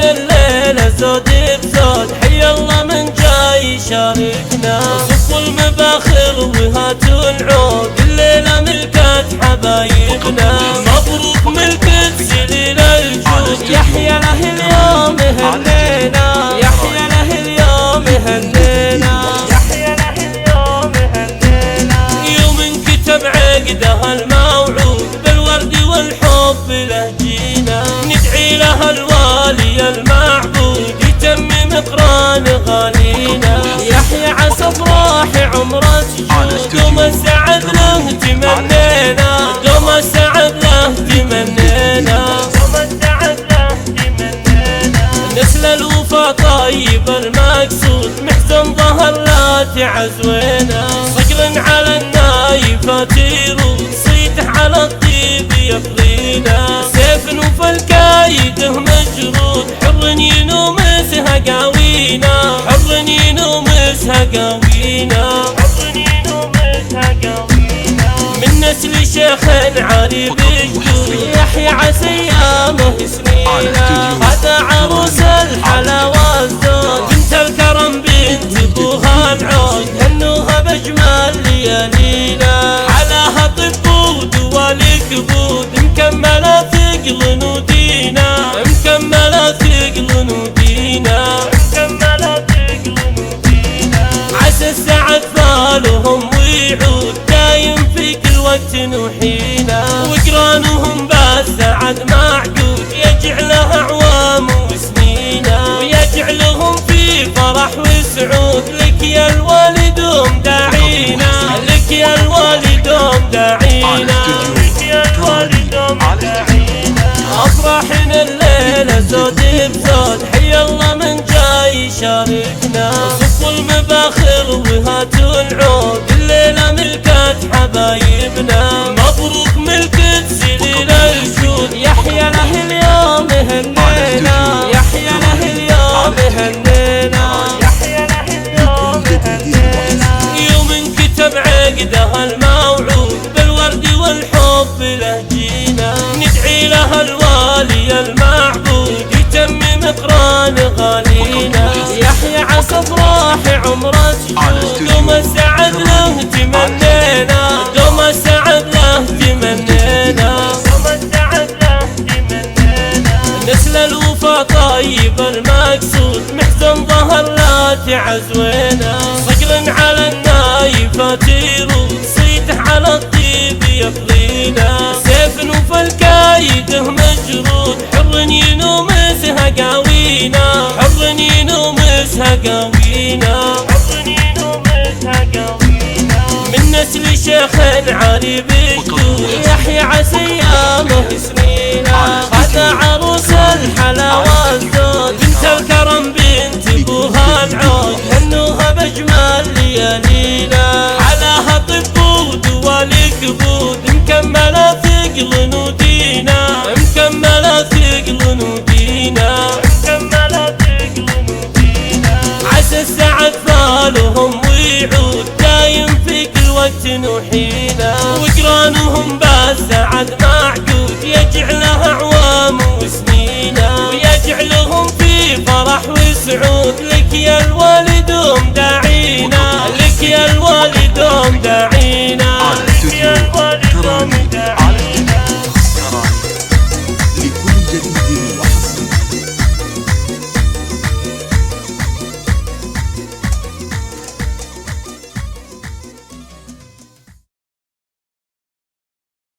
الليلة زود بزود، حي الله من جاي يشاركنا. صفوا المباخر وهاتوا العود، الليلة ملكة حبايبنا. مبروك ملكة سليل الجود، يحيى له اليوم هنينا، يحيى له اليوم هنينا، يحيى له اليوم هنينا. يوم انكتب عقدها الموعود، بالورد والحب له جينا. ندعي له الوالي المعبود، يتمم قران غالينا. يحيى عسى افراح عمره جود، دوم السعد له تمنينا، دوم السعد له تمنينا، دوم السعد له تمنينا. نسل الوفا طيب المقصود، محزن ظهر لا تعزوينا. صقر على النايفات يرود، صيته على الطيب يقضينا. سيف وفالكايده مجرود، حر ينومسها قاوينا، حر ينومسها قاوينا، حر ينومسها قاوينا. من نسل شيخ عريب جدود، يحيى عسى ايامه سنينا. هذا عروس الحلاوه الزود، بنت الكرم بنت ابوها العود، هنوها باجمل ليالينا. علاها طب ودوا الكبود، مكمله ثقل نودينا، مكمله ثقل نودينا، مكمله ثقل نودينا. عسى السعد فالهم ويعود، دايم في كل وقت وحينا. وقرانهم بالسعد معقود، يجعلها اعوام وسنينا. ويجعلهم في فرح وسعود، لك يا الوالدهم داعينا، لك يا الوالدهم داعينا، لك يا الوالدهم داعينا. افراحنا الليلة زود بزود، حي الله من جاي يشاركنا. صفوا المباخر وهاتوا العود، الليلة ملكة حبايبنا. مبروك ملكة سليل الجود، يحيى له اليوم هنينا، يحيى له اليوم هنينا، يحيى له اليوم هنينا. يوم انكتب عقدها الموعود، بالورد والحب له جينا. ندعي له الوالي المعبود، يتمم قران غالينا. يحيى عسى افراح عمره جود، دوم السعد له تمنينا، دوم السعد له تمنينا، دوم السعد له تمنينا. نسل الوفا طيب المقصود، محزن ظهر لا تعزوينا. صقر على النايفات يرود، صيته على الطيب يقضينا. سيف وفالكايده مجرود، حر ينومسها قاوينا، حر ينومسها قاوينا، حر ينومسها قاوينا. من نسل شيخ عريب جدود، يحيى عسى ايامه سنينا. هذا عروس الحلاوه الزود، بنت الكرم بنت ابوها العود، هنوها باجمل ليالينا. علاها طب ودوا الكبود، مكمله ثقل نودينا، مكمله ثقل نودينا، مكمله ثقل نودينا. عسى السعد فالهم ويعود، دايم في كل وقت وحينا. وقرانهم بالسعد معقود، يجعلها اعوام وسنينا. ويجعلهم في فرح وسعود، لك يا الوالدهم داعينا، لك يا الوالدهم داعينا.